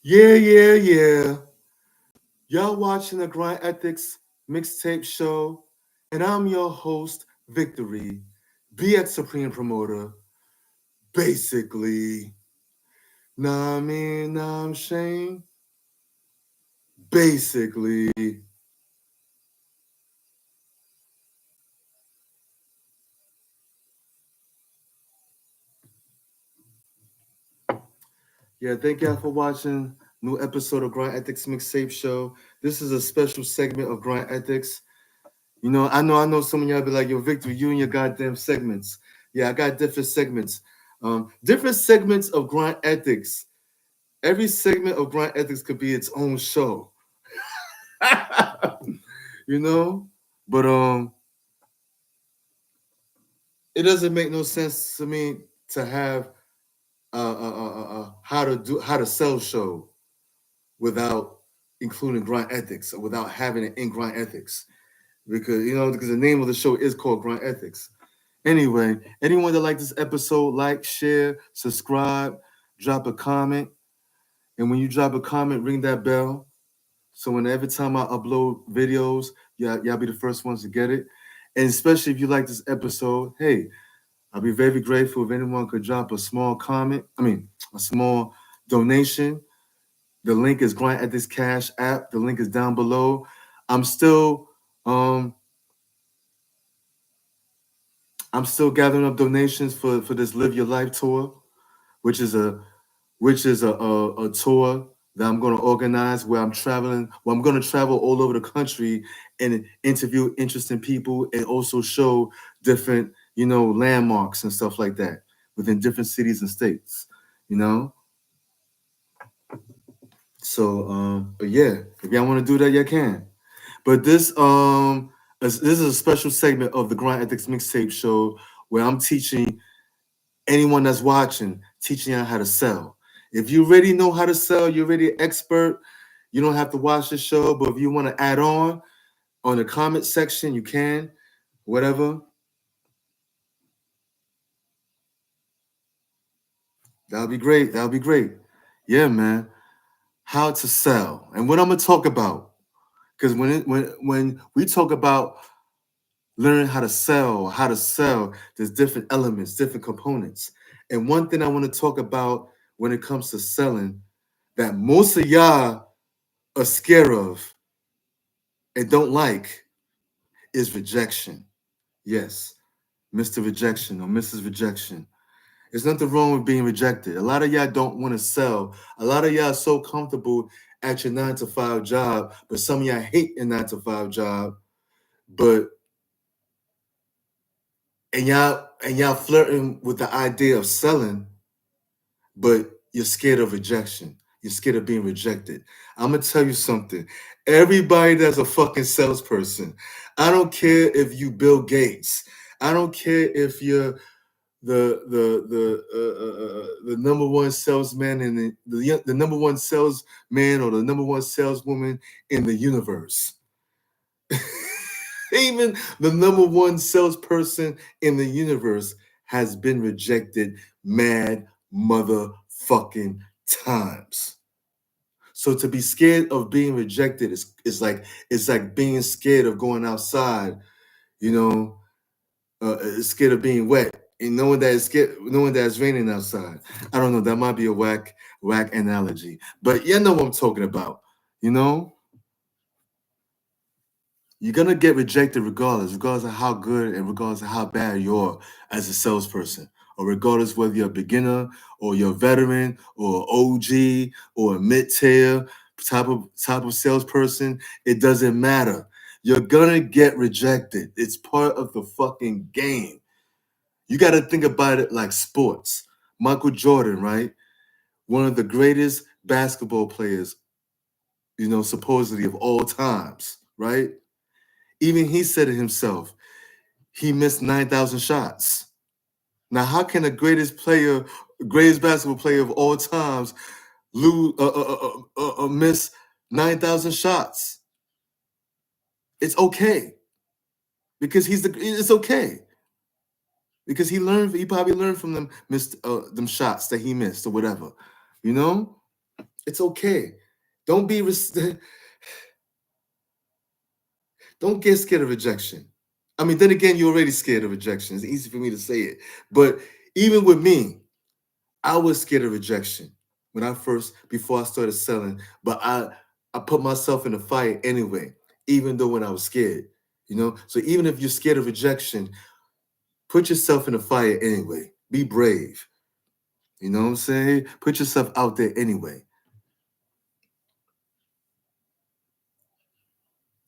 Yeah. Y'all watching the Grind Ethics mixtape show, and I'm your host, Viktory BX Supreme Promoter. Basically, nah, me, nah, I'm Shane. Basically, yeah. Thank y'all for watching new episode of Grind Ethics mixtape show. This is a special segment of Grind Ethics. I know some of y'all be like, yo, Victor, you and your goddamn segments. Yeah, I got different segments. Different segments of Grind Ethics. Every segment of Grind Ethics could be its own show. you know? But it doesn't make no sense to me to have how to sell show without including Grind Ethics or without having it in Grind Ethics. Because the name of the show is called Grind Ethics. Anyway, anyone that like this episode, like, share, subscribe, drop a comment. And when you drop a comment, ring that bell. So when every time I upload videos, y'all be the first ones to get it. And especially if you like this episode, hey, I'll be very grateful if anyone could drop a small comment. A small donation. The link is Grind at this Cash app. The link is down below. I'm still um I'm still gathering up donations for this Live Your Life tour, which is a a tour that I'm going to organize where I'm going to travel all over the country and interview interesting people and also show different, landmarks and stuff like that within different cities and states, you know? So, but yeah, if y'all want to do that, you can. But this is a special segment of the Grind Ethics Mixtape Show where I'm teaching anyone that's watching, teaching you how to sell. If you already know how to sell, you're already an expert. You don't have to watch the show, but if you want to add on the comment section, you can. Whatever. That'll be great. That'll be great. Yeah, man. How to sell and what I'm gonna talk about. Because when we talk about learning how to sell, there's different elements, different components. And one thing I want to talk about when it comes to selling that most of y'all are scared of and don't like is rejection. Yes, Mr. Rejection or Mrs. Rejection. There's nothing wrong with being rejected. A lot of y'all don't want to sell. A lot of y'all are so comfortable at your 9 to 5 job, but some of y'all hate your 9 to 5 job. But and y'all flirting with the idea of selling, but you're scared of rejection. You're scared of being rejected. I'm gonna tell you something. Everybody that's a fucking salesperson. I don't care if you Bill Gates. I don't care if you're the number one salesman in the number one salesman or the number one saleswoman in the universe. Even the number one salesperson in the universe has been rejected mad motherfucking times. So to be scared of being rejected is like being scared of going outside, you know, scared of being wet and knowing that it's raining outside. I don't know. That might be a whack analogy, but you know what I'm talking about. You know, you're gonna get rejected regardless of how good and regardless of how bad you are as a salesperson, or regardless whether you're a beginner or you're a veteran or OG or a mid-tier type of salesperson. It doesn't matter. You're gonna get rejected. It's part of the fucking game. You got to think about it like sports. Michael Jordan, right? One of the greatest basketball players, supposedly of all times, right? Even he said it himself. He missed 9,000 shots. Now, how can the greatest basketball player of all times miss 9,000 shots? It's okay because it's okay because he probably learned from them missed them shots that he missed or whatever, you know. It's okay. Don't be don't get scared of rejection. I mean, then again, you're already scared of rejection. It's easy for me to say it. But even with me, I was scared of rejection when before I started selling. But I put myself in the fire anyway, even though when I was scared, you know? So even if you're scared of rejection, put yourself in the fire anyway. Be brave. You know what I'm saying? Put yourself out there anyway.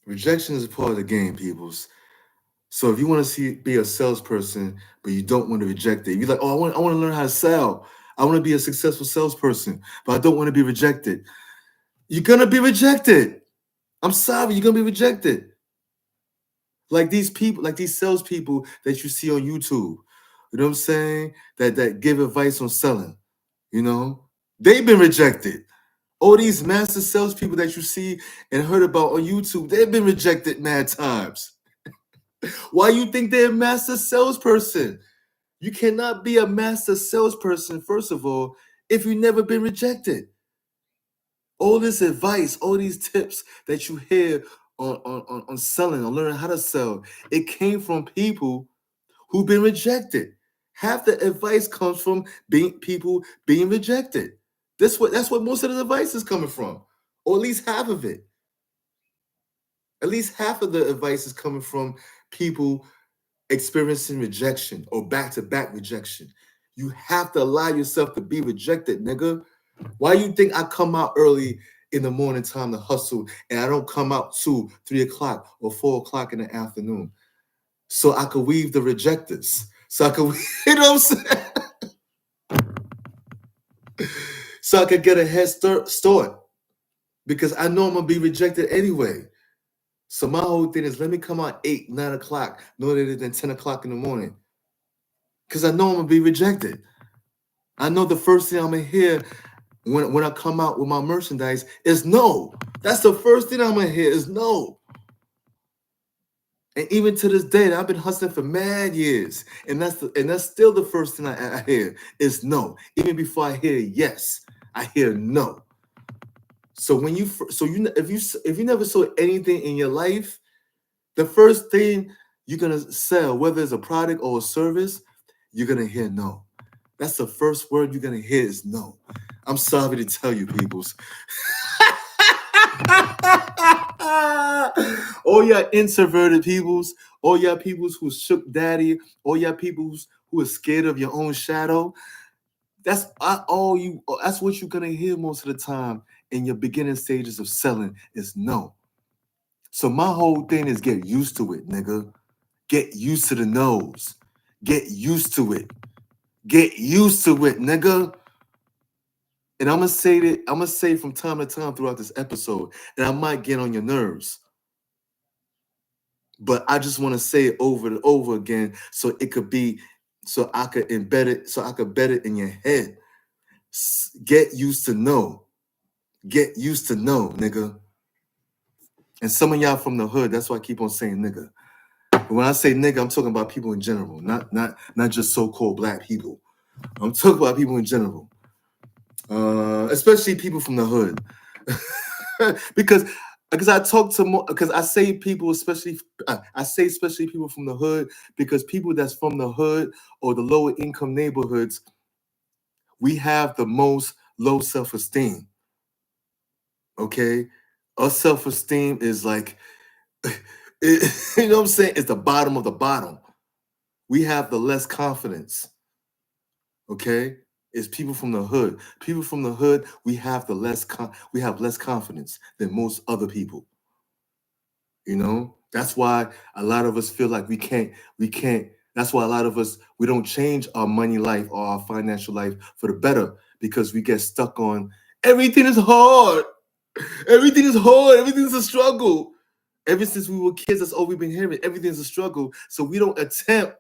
Rejection is a part of the game, peoples. So if you want to be a salesperson, but you don't want to reject it, you're like, oh, I want to learn how to sell. I want to be a successful salesperson, but I don't want to be rejected. You're gonna be rejected. I'm sorry, you're gonna be rejected. Like these people, like these salespeople that you see on YouTube. You know what I'm saying? That give advice on selling. You know, they've been rejected. All these master salespeople that you see and heard about on YouTube, they've been rejected mad times. Why you think they're a master salesperson? You cannot be a master salesperson, first of all, if you've never been rejected. All this advice, all these tips that you hear on selling, on learning how to sell, it came from people who've been rejected. Half the advice comes from people being rejected. That's what most of the advice is coming from, or at least half of it. At least half of the advice is coming from people experiencing rejection or back-to-back rejection. You have to allow yourself to be rejected, nigga. Why you think I come out early in the morning time to hustle and I don't come out 2, 3 o'clock or 4 o'clock in the afternoon? So I could weave the rejectors. So I could, you know what I'm saying? So I could get a head start because I know I'm gonna be rejected anyway. So my whole thing is let me come out 8, 9 o'clock, no later than 10 o'clock in the morning. Because I know I'm gonna be rejected. I know the first thing I'm gonna hear when I come out with my merchandise is no. That's the first thing I'm gonna hear is no. And even to this day, I've been hustling for mad years, and that's still the first thing I hear is no. Even before I hear yes, I hear no. So when you if you never sold anything in your life, the first thing you're gonna sell, whether it's a product or a service, you're gonna hear no. That's the first word you're gonna hear is no. I'm sorry to tell you, peoples. All y'all introverted peoples, all y'all peoples who shook daddy, all y'all peoples who are scared of your own shadow. That's what you're gonna hear most of the time in your beginning stages of selling is no. So my whole thing is get used to it, nigga. Get used to the no's. Get used to it. Get used to it, nigga. And I'm gonna say from time to time throughout this episode, and I might get on your nerves. But I just want to say it over and over again so it could be, so I could embed it, so I could bet it in your head. Get used to know. Get used to know, nigga. And some of y'all from the hood, that's why I keep on saying nigga. But when I say nigga, I'm talking about people in general, not just so-called black people. I'm talking about people in general. Especially people from the hood. because I talk to more because I say people especially people from the hood because people that's from the hood or the lower income neighborhoods, we have the most low self-esteem. Okay, our self-esteem is like you know what I'm saying, it's the bottom of the bottom. We have the less confidence. Okay, it's people from the hood. People from the hood, we have we have less confidence than most other people. You know, that's why a lot of us feel like we can't. That's why a lot of us, we don't change our money life or our financial life for the better because we get stuck on everything is hard. Everything is hard. Everything's a struggle. Ever since we were kids, that's all we've been hearing. Everything's a struggle. So we don't attempt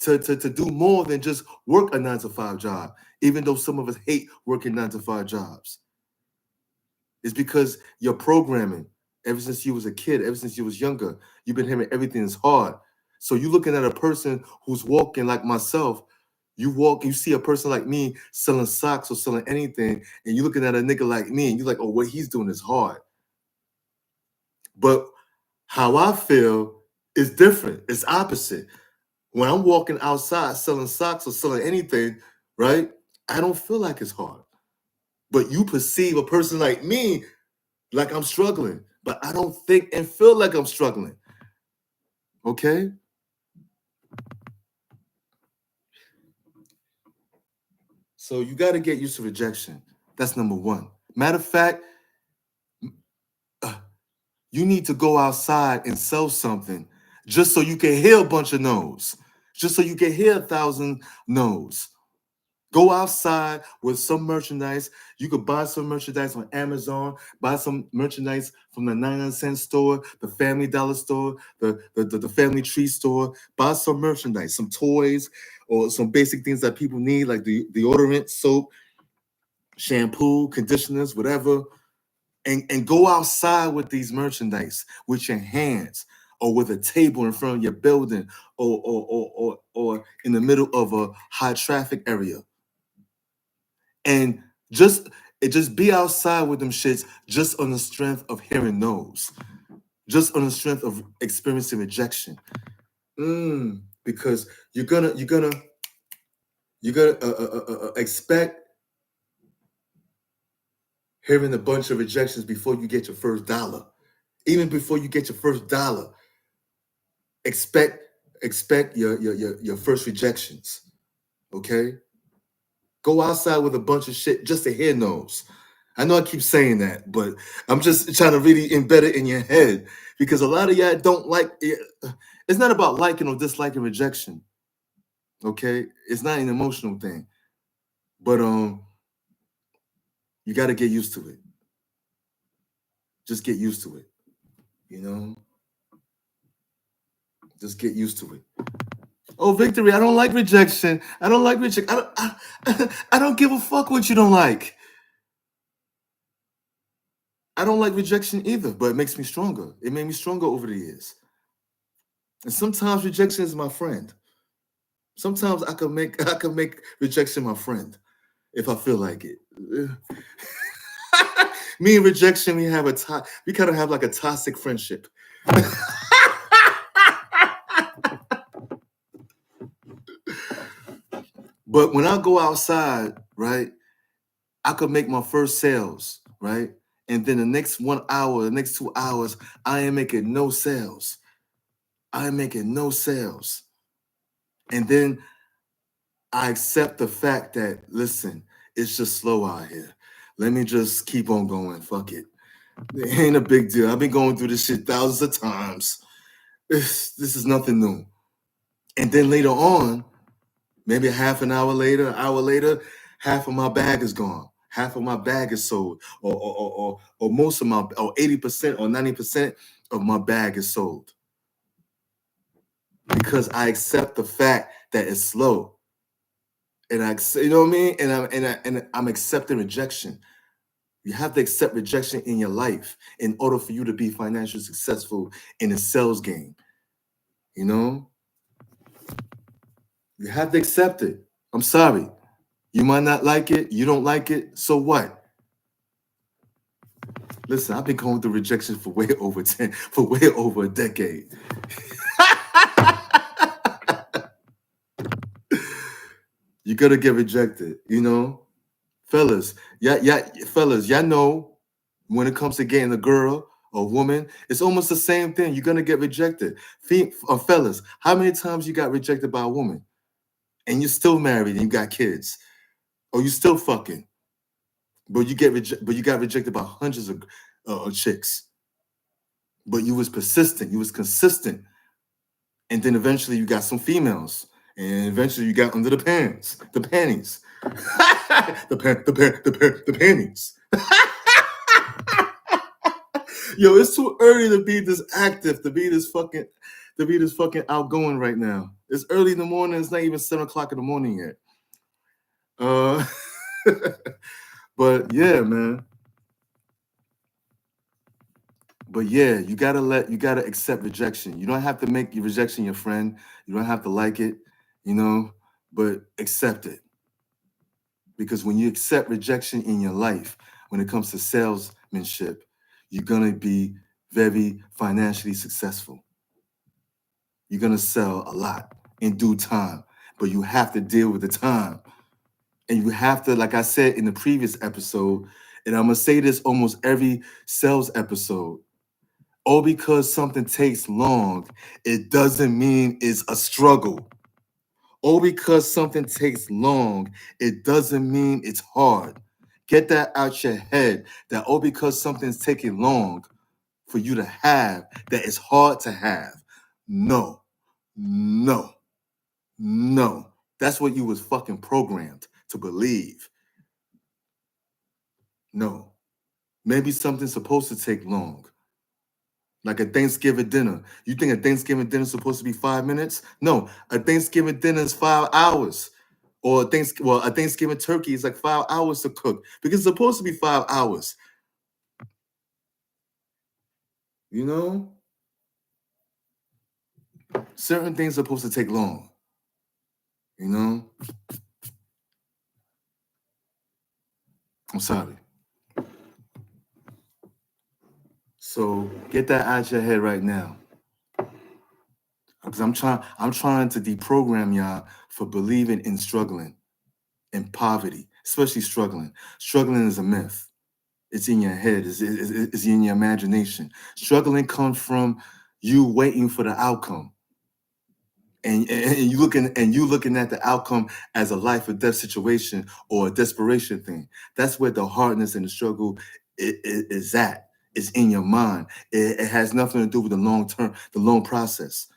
to do more than just work a 9 to 5 job, even though some of us hate working 9 to 5 jobs. It's because your programming, ever since you was a kid, ever since you was younger, you've been hearing everything is hard. So you're looking at a person who's walking like myself, You see a person like me selling socks or selling anything, and you looking at a nigga like me, and you're like, oh, what he's doing is hard. But how I feel is different. It's opposite. When I'm walking outside selling socks or selling anything, right? I don't feel like it's hard. But you perceive a person like me like I'm struggling, but I don't think and feel like I'm struggling. Okay? So you got to get used to rejection. That's number one. Matter of fact, you need to go outside and sell something just so you can hear a bunch of no's, just so you can hear 1,000 no's. Go outside with some merchandise. You could buy some merchandise on Amazon, buy some merchandise from the 99-cent store, the Family Dollar store, the Family Tree store. Buy some merchandise, some toys, or some basic things that people need, like the deodorant, soap, shampoo, conditioners, whatever. And go outside with these merchandise with your hands, or with a table in front of your building, or in the middle of a high traffic area. And just be outside with them shits just on the strength of hearing no's, just on the strength of experiencing rejection. Because you're gonna expect hearing a bunch of rejections before you get your first dollar. Even before you get your first dollar, expect your first rejections. Okay? Go outside with a bunch of shit just to hear no's. I know I keep saying that, but I'm just trying to really embed it in your head, because a lot of y'all don't like it. It's not about liking or disliking rejection. Okay? It's not an emotional thing. But you got to get used to it. Just get used to it. You know? Just get used to it. Oh, Victory, I don't like rejection. I don't like rejection. I don't give a fuck what you don't like. I don't like rejection either, but it makes me stronger. It made me stronger over the years. And sometimes rejection is my friend. Sometimes I can make rejection my friend if I feel like it. Me and rejection, we kind of have like a toxic friendship. But when I go outside, right, I could make my first sales, right? And then the next 1 hour, the next 2 hours, I ain't making no sales. I ain't making no sales. And then I accept the fact that, listen, it's just slow out here. Let me just keep on going. Fuck it. It ain't a big deal. I've been going through this shit thousands of times. This is nothing new. And then later on, maybe half an hour later, half of my bag is gone. Half of my bag is sold, or most of my, or 80% or 90% of my bag is sold, because I accept the fact that it's slow, and you know what I mean, and I'm accepting rejection. You have to accept rejection in your life in order for you to be financially successful in a sales game. You know, you have to accept it. I'm sorry. You might not like it. You don't like it. So what? Listen, I've been going through rejection for way over a decade. You gotta get rejected, you know, fellas. Fellas, y'all know when it comes to getting a girl or woman, it's almost the same thing. You're gonna get rejected. Fellas, how many times you got rejected by a woman, and you're still married and you got kids, or you still fucking, but you got rejected by hundreds of chicks, but you was persistent, you was consistent, and then eventually you got some females, and eventually you got under the panties, the panties. Yo, it's too early to be this active, to be this fucking outgoing right now. It's early in the morning. It's not even 7 o'clock in the morning yet. Uh, but yeah, man. But yeah, you gotta accept rejection. You don't have to make your rejection your friend. You don't have to like it, you know. but accept it. Because when you accept rejection in your life, when it comes to salesmanship, you're going to be very financially successful. You're going to sell a lot in due time, but you have to deal with the time. And you have to, like I said in the previous episode, and I'm going to say this almost every sales episode, all because something takes long, it doesn't mean it's a struggle. All because something takes long, it doesn't mean it's hard. Get that out your head, that all because something's taking long for you to have, that it's hard to have. No, no, no. That's what you was fucking programmed to believe. No. Maybe something's supposed to take long. Like a Thanksgiving dinner. You think a Thanksgiving dinner is supposed to be 5 minutes? No, a Thanksgiving dinner is 5 hours. Or a Thanksgiving turkey is like 5 hours to cook because it's supposed to be 5 hours. You know? Certain things are supposed to take long. You know? I'm sorry. So get that out your head right now. Because I'm trying to deprogram y'all for believing in struggling, in poverty, especially struggling. Struggling is a myth. It's in your head. It's in your imagination. Struggling comes from you waiting for the outcome, and you looking at the outcome as a life or death situation or a desperation thing. That's where the hardness and the struggle is at. It's in your mind. It has nothing to do with the long term, the long process.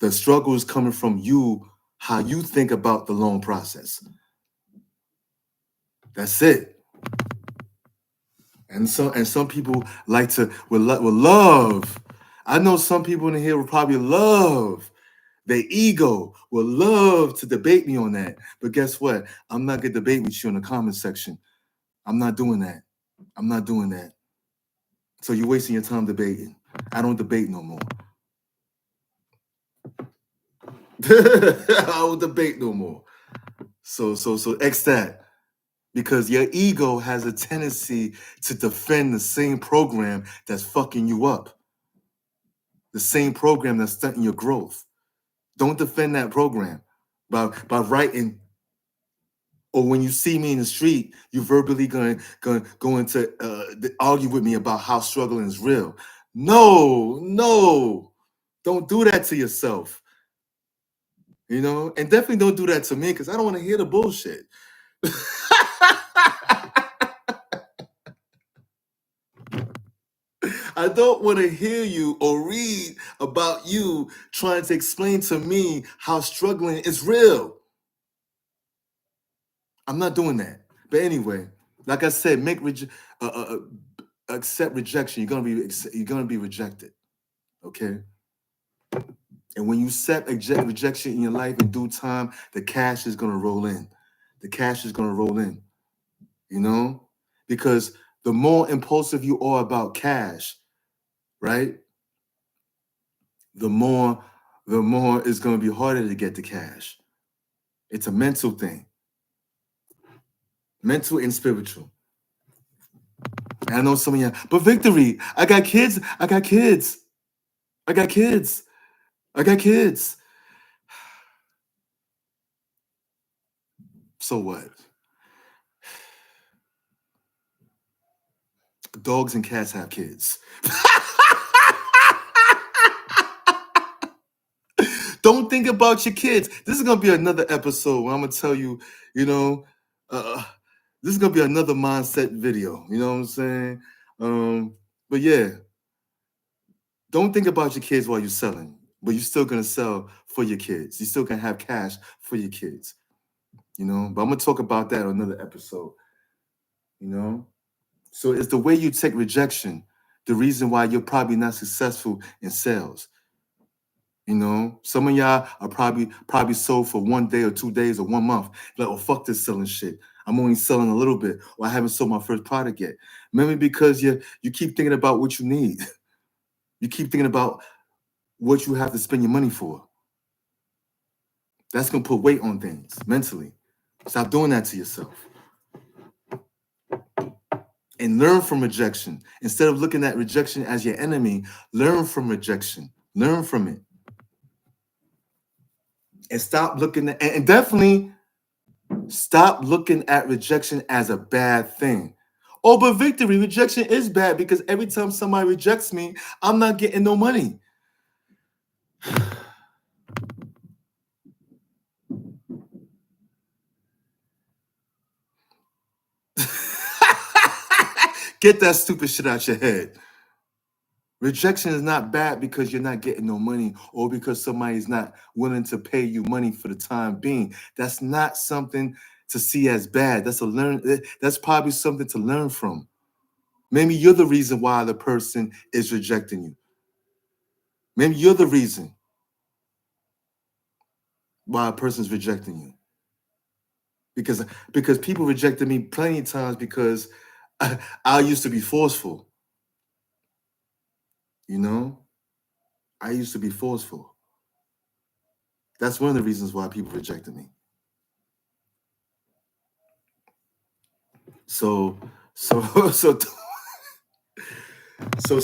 The struggle is coming from you, how you think about the long process. That's it. And some people like to will love. I know some people in here will probably love. Their ego will love to debate me on that. But guess what? I'm not gonna debate with you in the comment section. I'm not doing that. I'm not doing that. So you're wasting your time debating. I don't debate no more. I don't debate no more. So X that. Because your ego has a tendency to defend the same program that's fucking you up. The same program that's stunting your growth. Don't defend that program by writing, or when you see me in the street, you verbally going to argue with me about how struggling is real. No, don't do that to yourself. You know, and definitely don't do that to me because I don't want to hear the bullshit. I don't want to hear you or read about you trying to explain to me how struggling is real. I'm not doing that. But anyway, like I said, accept rejection. You're gonna be rejected. Okay. And when you accept rejection in your life in due time, the cash is gonna roll in. The cash is gonna roll in. You know, because the more impulsive you are about cash, right? The more it's gonna be harder to get the cash. It's a mental thing, mental and spiritual. And I know some of you, but Victory, I got kids. I got kids. I got kids. I got kids. So what? Dogs and cats have kids. Don't think about your kids. This is gonna be another episode where I'm gonna tell you, you know, this is gonna be another mindset video. You know what I'm saying? But yeah, don't think about your kids while you're selling, but you're still gonna sell for your kids. You still gonna have cash for your kids. You know, but I'm gonna talk about that on another episode. You know, so it's the way you take rejection, the reason why you're probably not successful in sales. You know, some of y'all are probably sold for 1 day or 2 days or 1 month. Like, oh, fuck this selling shit. I'm only selling a little bit, or I haven't sold my first product yet. Maybe because you keep thinking about what you need. You keep thinking about what you have to spend your money for. That's gonna put weight on things mentally. Stop doing that to yourself. And learn from rejection. Instead of looking at rejection as your enemy, learn from rejection. Learn from it. And stop looking at, and definitely stop looking at rejection as a bad thing. Oh, but Victory, rejection is bad because every time somebody rejects me, I'm not getting no money. Get that stupid shit out your head. Rejection is not bad because you're not getting no money or because somebody's not willing to pay you money for the time being. That's not something to see as bad. That's probably something to learn from. Maybe you're the reason why the person is rejecting you. Maybe you're the reason why a person's rejecting you. Because people rejected me plenty of times because I used to be forceful. You know? I used to be forceful. That's one of the reasons why people rejected me. So so so so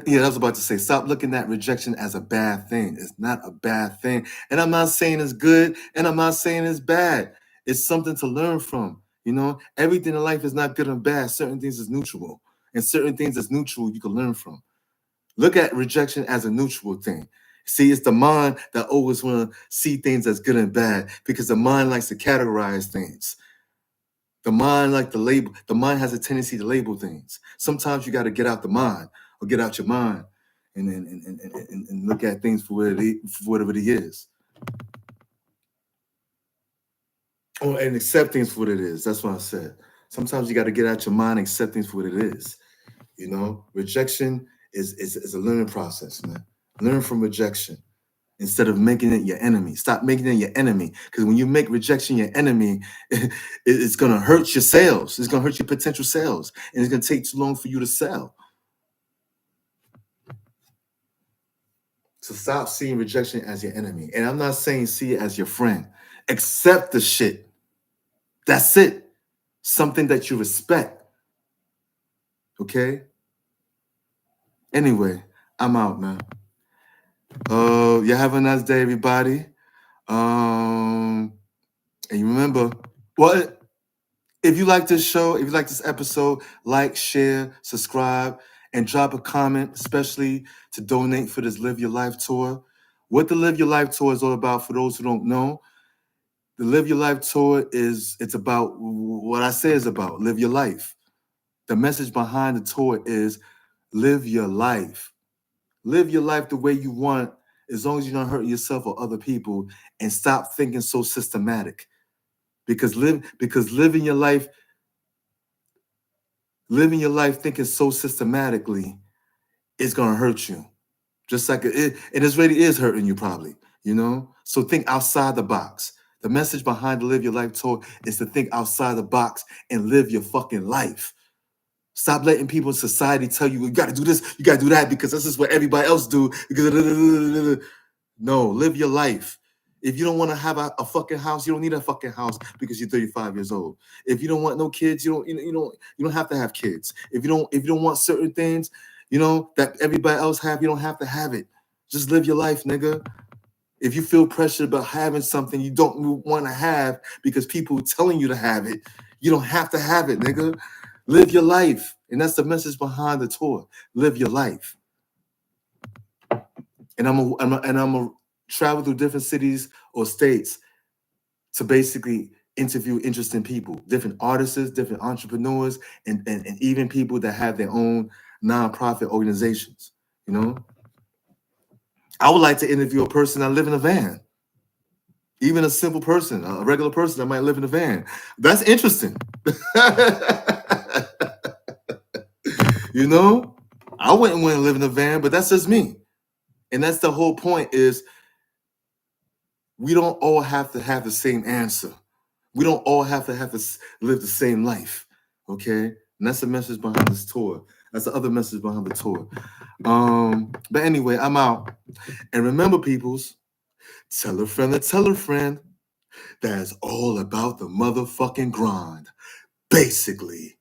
yeah, I was about to say, stop looking at rejection as a bad thing. It's not a bad thing. And I'm not saying it's good, and I'm not saying it's bad. It's something to learn from. You know, everything in life is not good and bad. Certain things is neutral. And certain things that's neutral you can learn from. Look at rejection as a neutral thing. See, it's the mind that always want to see things as good and bad because the mind likes to categorize things. The mind, like the label, the mind has a tendency to label things. Sometimes you got to get out the mind or get out your mind and look at things for whatever it is. Oh, and accept things for what it is. That's what I said. Sometimes you got to get out your mind and accept things for what it is. You know, rejection is a learning process, man. Learn from rejection instead of making it your enemy. Stop making it your enemy. Because when you make rejection your enemy, it's going to hurt your sales. It's going to hurt your potential sales. And it's going to take too long for you to sell. So stop seeing rejection as your enemy. And I'm not saying see it as your friend. Accept the shit. That's it. Something that you respect. Okay? Anyway, I'm out, man. Yeah, have a nice day, everybody. And you remember, well, if you like this show, if you like this episode, like, share, subscribe, and drop a comment, especially to donate for this Live Your Life tour. What the Live Your Life tour is all about, for those who don't know, the Live Your Life tour it's about what I say is about, live your life. The message behind the tour is live your life. Live your life the way you want, as long as you don't hurt yourself or other people, and stop thinking so systematic. Because living your life thinking so systematically is gonna hurt you. Just like it really is hurting you probably, you know? So think outside the box. The message behind the Live Your Life tour is to think outside the box and live your fucking life. Stop letting people in society tell you, you gotta do this, you gotta do that, because this is what everybody else do. No, live your life. If you don't want to have a fucking house, you don't need a fucking house because you're 35 years old. If you don't want no kids, you don't have to have kids. If you don't want certain things, that everybody else have, you don't have to have it. Just live your life, nigga. If you feel pressured about having something you don't want to have because people are telling you to have it, you don't have to have it, nigga. Live your life. And that's the message behind the tour. Live your life. And I'm gonna travel through different cities or states to basically interview interesting people, different artists, different entrepreneurs, and even people that have their own nonprofit organizations. I would like to interview a person that live in a van. Even a simple person, a regular person that might live in a van. That's interesting. I wouldn't want to live in a van, but that's just me. And that's the whole point, is we don't all have to have the same answer. We don't all have to live the same life, okay? And that's the message behind this tour. That's the other message behind the tour. But anyway, I'm out. And remember, peoples, Tell a friend to tell a friend. That's all about the motherfucking grind. Basically.